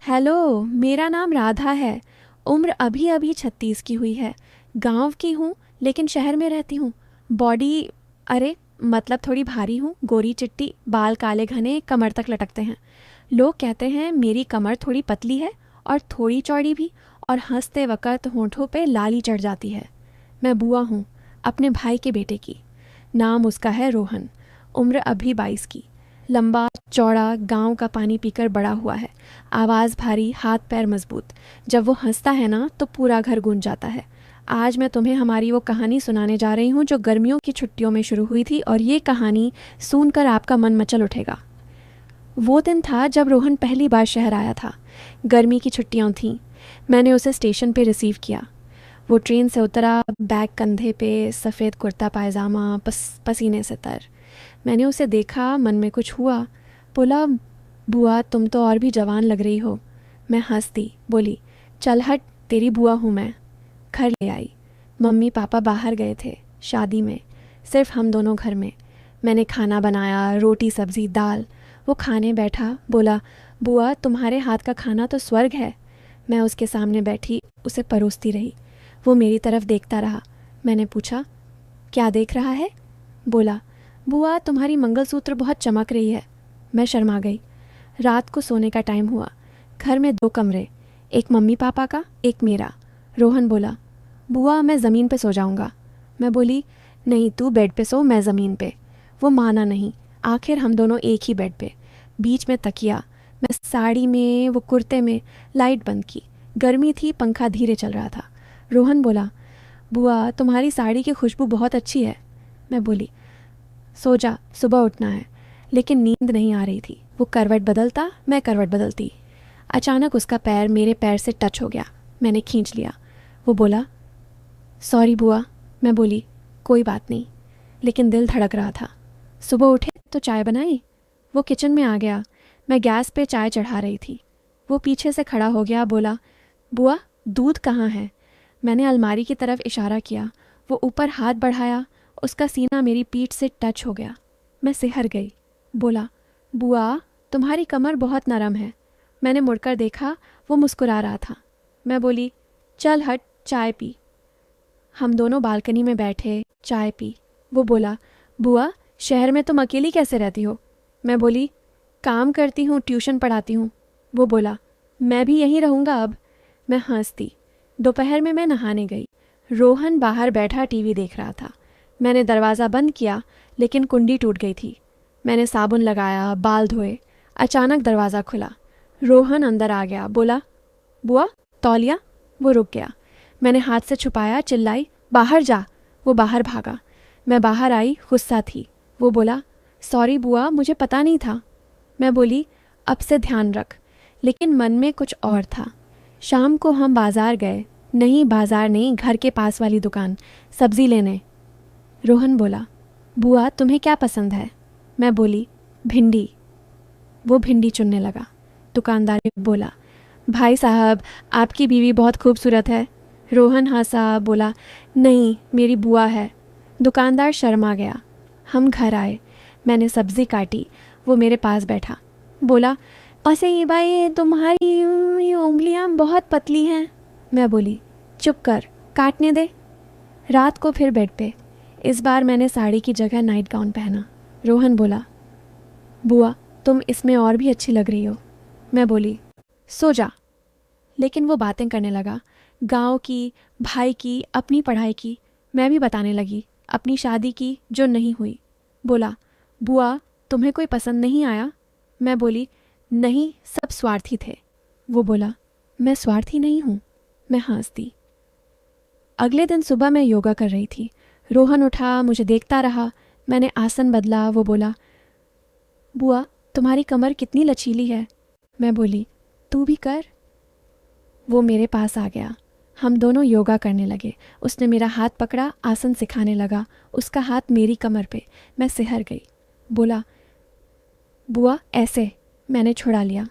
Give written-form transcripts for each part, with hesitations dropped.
Hello, मेरा नाम राधा है। उम्र अभी अभी 36 की हुई है। गांव की हूँ लेकिन शहर में रहती हूँ। बॉडी, अरे मतलब थोड़ी भारी हूँ, गोरी चिट्टी, बाल काले घने, कमर तक लटकते हैं। लोग कहते हैं मेरी कमर थोड़ी पतली है और थोड़ी चौड़ी भी, और हंसते वक़्त होंठों पे लाली चढ़ जाती है। मैं बुआ हूँ, अपने भाई के बेटे की। नाम उसका है रोहन। उम्र अभी 22 की। लंबा चौड़ा, गांव का पानी पीकर बड़ा हुआ है। आवाज़ भारी, हाथ पैर मजबूत। जब वो हंसता है ना तो पूरा घर गूंज जाता है। आज मैं तुम्हें हमारी वो कहानी सुनाने जा रही हूँ जो गर्मियों की छुट्टियों में शुरू हुई थी, और ये कहानी सुनकर आपका मन मचल उठेगा। वो दिन था जब रोहन पहली बार शहर आया था। गर्मी की छुट्टियाँ थीं। मैंने उसे स्टेशन पे रिसीव किया। वो ट्रेन से उतरा, बैग कंधे पे, सफ़ेद कुर्ता पायजामा, पसीने से तर। मैंने उसे देखा, मन में कुछ हुआ। बोला, बुआ तुम तो और भी जवान लग रही हो। मैं हंस दी, बोली, चल हट, तेरी बुआ हूँ मैं। घर ले आई। मम्मी पापा बाहर गए थे शादी में, सिर्फ हम दोनों घर में। मैंने खाना बनाया, रोटी सब्ज़ी दाल। वो खाने बैठा, बोला, बुआ तुम्हारे हाथ का खाना तो स्वर्ग है। मैं उसके सामने बैठी, उसे परोसती रही। वो मेरी तरफ देखता रहा। मैंने पूछा, क्या देख रहा है? बोला, बुआ तुम्हारी मंगलसूत्र बहुत चमक रही है। मैं शर्मा गई। रात को सोने का टाइम हुआ। घर में 2 कमरे, एक मम्मी पापा का, एक मेरा। रोहन बोला, बुआ मैं ज़मीन पे सो जाऊंगा। मैं बोली, नहीं तू बेड पे सो, मैं ज़मीन पे। वो माना नहीं। आखिर हम दोनों एक ही बेड पे, बीच में तकिया। मैं साड़ी में, वो कुर्ते में। लाइट बंद की। गर्मी थी, पंखा धीरे चल रहा था। रोहन बोला, बुआ तुम्हारी साड़ी की खुशबू बहुत अच्छी है। मैं बोली, सो जा, सुबह उठना है। लेकिन नींद नहीं आ रही थी। वो करवट बदलता, मैं करवट बदलती। अचानक उसका पैर मेरे पैर से टच हो गया। मैंने खींच लिया। वो बोला, सॉरी बुआ। मैं बोली, कोई बात नहीं। लेकिन दिल धड़क रहा था। सुबह उठे तो चाय बनाई। वो किचन में आ गया। मैं गैस पे चाय चढ़ा रही थी। वो पीछे से खड़ा हो गया, बोला, बुआ दूध कहाँ है? मैंने अलमारी की तरफ इशारा किया। वो ऊपर हाथ बढ़ाया। उसका सीना मेरी पीठ से टच हो गया। मैं सिहर गई। बोला, बुआ तुम्हारी कमर बहुत नरम है। मैंने मुड़कर देखा, वो मुस्कुरा रहा था। मैं बोली, चल हट, चाय पी। हम दोनों बालकनी में बैठे, चाय पी। वो बोला, बुआ शहर में तुम अकेली कैसे रहती हो? मैं बोली, काम करती हूँ, ट्यूशन पढ़ाती हूँ। वो बोला, मैं भी यहीं रहूँगा अब। मैं हंस दी। दोपहर में मैं नहाने गई। रोहन बाहर बैठा टीवी देख रहा था। मैंने दरवाज़ा बंद किया, लेकिन कुंडी टूट गई थी। मैंने साबुन लगाया, बाल धोए। अचानक दरवाज़ा खुला। रोहन अंदर आ गया, बोला, बुआ तौलिया। वो रुक गया। मैंने हाथ से छुपाया, चिल्लाई, बाहर जा। वो बाहर भागा। मैं बाहर आई, गुस्सा थी। वो बोला, सॉरी बुआ, मुझे पता नहीं था। मैं बोली, अब से ध्यान रख। लेकिन मन में कुछ और था। शाम को हम बाज़ार गए। नहीं, बाज़ार नहीं, घर के पास वाली दुकान, सब्ज़ी लेने। रोहन बोला, बुआ तुम्हें क्या पसंद है? मैं बोली, भिंडी। वो भिंडी चुनने लगा। दुकानदार बोला, भाई साहब आपकी बीवी बहुत खूबसूरत है। रोहन हंसा, बोला, नहीं मेरी बुआ है। दुकानदार शर्मा गया। हम घर आए। मैंने सब्ज़ी काटी। वो मेरे पास बैठा। बोला, ऐसे ही भाई तुम्हारी ये उंगलियां बहुत पतली हैं। मैं बोली, चुप कर, काटने दे। रात को फिर बेड पे। इस बार मैंने साड़ी की जगह नाइट गाउन पहना। रोहन बोला, बुआ तुम इसमें और भी अच्छी लग रही हो। मैं बोली, सो जा। लेकिन वो बातें करने लगा, गांव की, भाई की, अपनी पढ़ाई की। मैं भी बताने लगी, अपनी शादी की जो नहीं हुई। बोला, बुआ तुम्हें कोई पसंद नहीं आया? मैं बोली, नहीं सब स्वार्थी थे। वो बोला, मैं स्वार्थी नहीं हूँ। मैं हंस दी। अगले दिन सुबह मैं योगा कर रही थी। रोहन उठा, मुझे देखता रहा। मैंने आसन बदला। वो बोला, बुआ तुम्हारी कमर कितनी लचीली है। मैं बोली, तू भी कर। वो मेरे पास आ गया। हम दोनों योगा करने लगे। उसने मेरा हाथ पकड़ा, आसन सिखाने लगा। उसका हाथ मेरी कमर पे। मैं सिहर गई। बोला, बुआ ऐसे। मैंने छुड़ा लिया।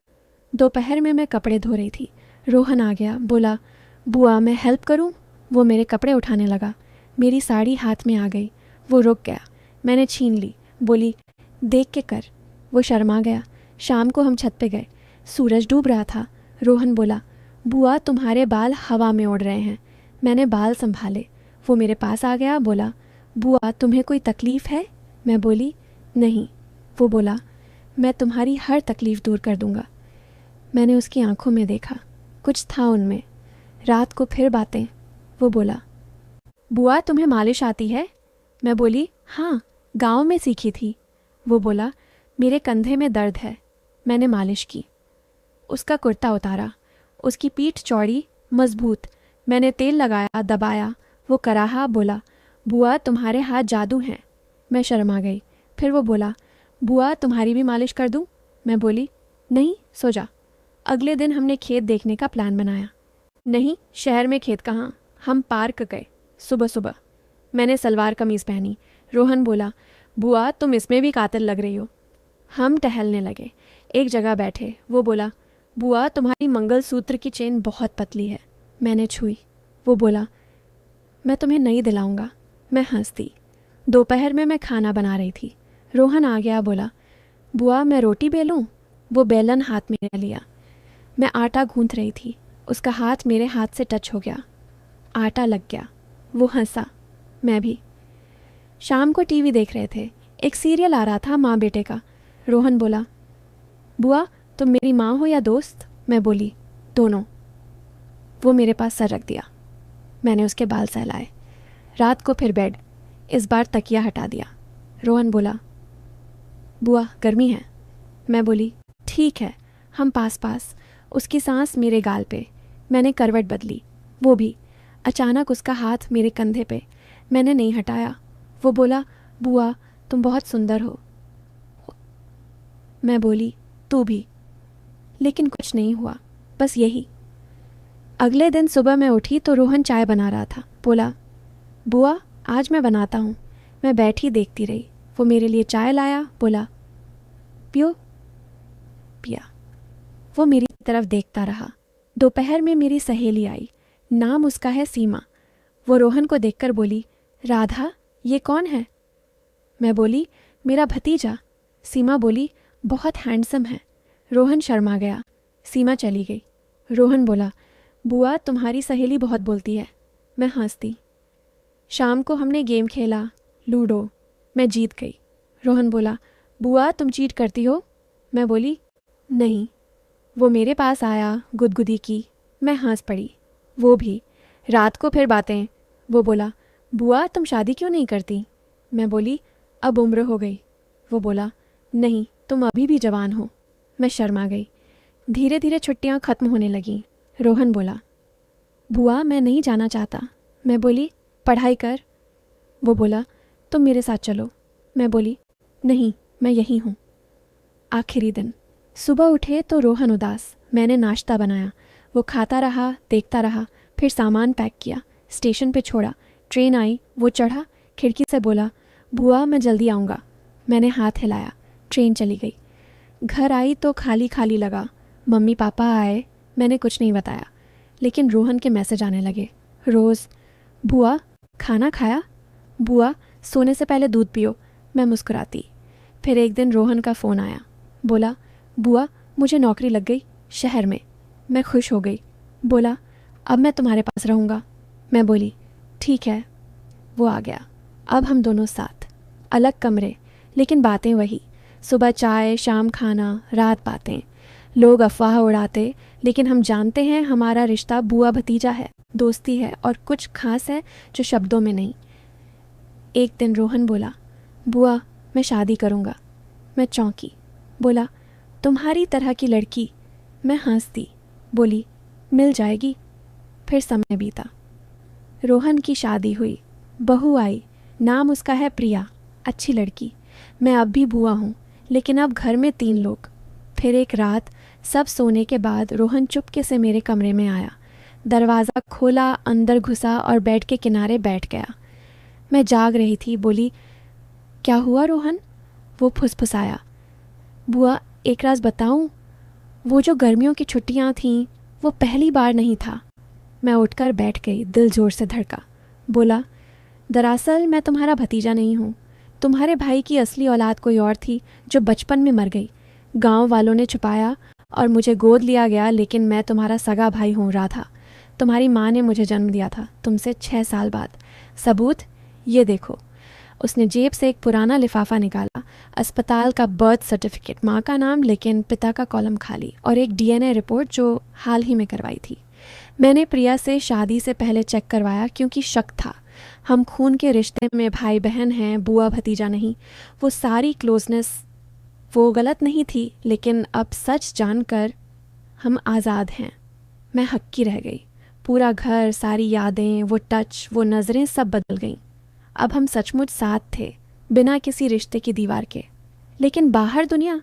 दोपहर में मैं कपड़े धो रही थी। रोहन आ गया, बोला, बुआ मैं हेल्प करूं? वो मेरे कपड़े उठाने लगा। मेरी साड़ी हाथ में आ गई। वो रुक गया। मैंने छीन ली। बोली, देख के कर। वो शर्मा गया। शाम को हम छत पे गए। सूरज डूब रहा था। रोहन बोला, बुआ तुम्हारे बाल हवा में उड़ रहे हैं। मैंने बाल संभाले। वो मेरे पास आ गया, बोला, बुआ तुम्हें कोई तकलीफ़ है? मैं बोली, नहीं। वो बोला, मैं तुम्हारी हर तकलीफ़ दूर कर दूंगा। मैंने उसकी आंखों में देखा, कुछ था उनमें। रात को फिर बातें। वो बोला, बुआ तुम्हें मालिश आती है? मैं बोली, हाँ, गांव में सीखी थी। वो बोला, मेरे कंधे में दर्द है। मैंने मालिश की। उसका कुर्ता उतारा। उसकी पीठ चौड़ी, मजबूत। मैंने तेल लगाया, दबाया। वो कराहा, बोला, बुआ तुम्हारे हाथ जादू हैं। मैं शर्मा गई। फिर वो बोला, बुआ तुम्हारी भी मालिश कर दूं? मैं बोली, नहीं, सो जा। अगले दिन हमने खेत देखने का प्लान बनाया। नहीं, शहर में खेत कहाँ, हम पार्क गए सुबह सुबह। मैंने सलवार कमीज़ पहनी। रोहन बोला, बुआ तुम इसमें भी कातिल लग रही हो। हम टहलने लगे, एक जगह बैठे। वो बोला, बुआ तुम्हारी मंगलसूत्र की चेन बहुत पतली है। मैंने छुई। वो बोला, मैं तुम्हें नहीं दिलाऊंगा। मैं हंसती। दोपहर में मैं खाना बना रही थी। रोहन आ गया, बोला, बुआ मैं रोटी बेलूं? वो बेलन हाथ में लिया। मैं आटा गूंथ रही थी। उसका हाथ मेरे हाथ से टच हो गया। आटा लग गया। वो हंसा, मैं भी। शाम को टीवी देख रहे थे। एक सीरियल आ रहा था, माँ बेटे का। रोहन बोला, बुआ तुम मेरी माँ हो या दोस्त? मैं बोली, दोनों। वो मेरे पास सर रख दिया। मैंने उसके बाल सहलाए। रात को फिर बेड। इस बार तकिया हटा दिया। रोहन बोला, बुआ गर्मी है? मैं बोली, ठीक है। हम पास पास। उसकी सांस मेरे गाल पे। मैंने करवट बदली। वो भी। अचानक उसका हाथ मेरे कंधे पे। मैंने नहीं हटाया। वो बोला, बुआ तुम बहुत सुंदर हो। मैं बोली, तू भी। लेकिन कुछ नहीं हुआ, बस यही। अगले दिन सुबह मैं उठी तो रोहन चाय बना रहा था। बोला, बुआ आज मैं बनाता हूँ। मैं बैठी देखती रही। वो मेरे लिए चाय लाया, बोला, पियो। पिया। वो मेरी तरफ देखता रहा। दोपहर में मेरी सहेली आई। नाम उसका है सीमा। वो रोहन को देखकर बोली, राधा ये कौन है? मैं बोली, मेरा भतीजा। सीमा बोली, बहुत हैंडसम है। रोहन शर्मा गया। सीमा चली गई। रोहन बोला, बुआ तुम्हारी सहेली बहुत बोलती है। मैं हंसती। शाम को हमने गेम खेला, लूडो। मैं जीत गई। रोहन बोला, बुआ तुम चीट करती हो? मैं बोली, नहीं। वो मेरे पास आया, गुदगुदी की। मैं हंस पड़ी। वो भी। रात को फिर बातें। वो बोला, बुआ तुम शादी क्यों नहीं करती? मैं बोली, अब उम्र हो गई। वो बोला, नहीं तुम अभी भी जवान हो। मैं शर्मा गई। धीरे धीरे छुट्टियां खत्म होने लगीं। रोहन बोला, बुआ मैं नहीं जाना चाहता। मैं बोली, पढ़ाई कर। वो बोला, तुम मेरे साथ चलो। मैं बोली, नहीं मैं यहीं हूँ। आखिरी दिन। सुबह उठे तो रोहन उदास। मैंने नाश्ता बनाया। वो खाता रहा, देखता रहा। फिर सामान पैक किया, स्टेशन पे छोड़ा। ट्रेन आई, वो चढ़ा। खिड़की से बोला, बुआ मैं जल्दी आऊँगा। मैंने हाथ हिलाया। ट्रेन चली गई। घर आई तो खाली खाली लगा। मम्मी पापा आए। मैंने कुछ नहीं बताया। लेकिन रोहन के मैसेज आने लगे रोज़। बुआ खाना खाया? बुआ सोने से पहले दूध पियो। मैं मुस्कुराती। फिर एक दिन रोहन का फ़ोन आया। बोला, बुआ मुझे नौकरी लग गई शहर में। मैं खुश हो गई। बोला, अब मैं तुम्हारे पास रहूँगा। मैं बोली, ठीक है। वो आ गया। अब हम दोनों साथ। अलग कमरे, लेकिन बातें वही। सुबह चाय, शाम खाना, रात बातें। लोग अफवाह उड़ाते, लेकिन हम जानते हैं हमारा रिश्ता बुआ भतीजा है, दोस्ती है और कुछ खास है जो शब्दों में नहीं। एक दिन रोहन बोला, बुआ मैं शादी करूँगा। मैं चौंकी। बोला, तुम्हारी तरह की लड़की? मैं हंसती। बोली, मिल जाएगी। फिर समय बीता। रोहन की शादी हुई। बहू आई। नाम उसका है प्रिया। अच्छी लड़की। मैं अब भी बुआ हूँ, लेकिन अब घर में 3 लोग। फिर एक रात सब सोने के बाद रोहन चुपके से मेरे कमरे में आया। दरवाज़ा खोला, अंदर घुसा और बेड के किनारे बैठ गया। मैं जाग रही थी। बोली, क्या हुआ रोहन? वो फुसफुसाया, बुआ एक राज बताऊं? वो जो गर्मियों की छुट्टियां थीं, वो पहली बार नहीं था। मैं उठकर बैठ गई। दिल जोर से धड़का। बोला, दरअसल मैं तुम्हारा भतीजा नहीं हूँ। तुम्हारे भाई की असली औलाद कोई और थी जो बचपन में मर गई। गांव वालों ने छुपाया और मुझे गोद लिया गया, लेकिन मैं तुम्हारा सगा भाई हूँ राधा। तुम्हारी माँ ने मुझे जन्म दिया था तुमसे 6 साल बाद। सबूत ये देखो। उसने जेब से एक पुराना लिफाफा निकाला। अस्पताल का बर्थ सर्टिफिकेट, माँ का नाम लेकिन पिता का कॉलम खाली, और एक डीएनए रिपोर्ट जो हाल ही में करवाई थी। मैंने प्रिया से शादी से पहले चेक करवाया क्योंकि शक था। हम खून के रिश्ते में भाई बहन हैं, बुआ भतीजा नहीं। वो सारी क्लोजनेस वो गलत नहीं थी, लेकिन अब सच जानकर हम आज़ाद हैं। मैं हक्की रह गई। पूरा घर, सारी यादें, वो टच, वो नज़रें सब बदल गईं। अब हम सचमुच साथ थे, बिना किसी रिश्ते की दीवार के। लेकिन बाहर दुनिया,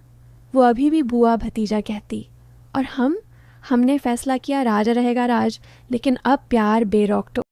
वो अभी भी बुआ भतीजा कहती। और हमने फैसला किया राज रहेगा राज, लेकिन अब प्यार बेरोक टोक।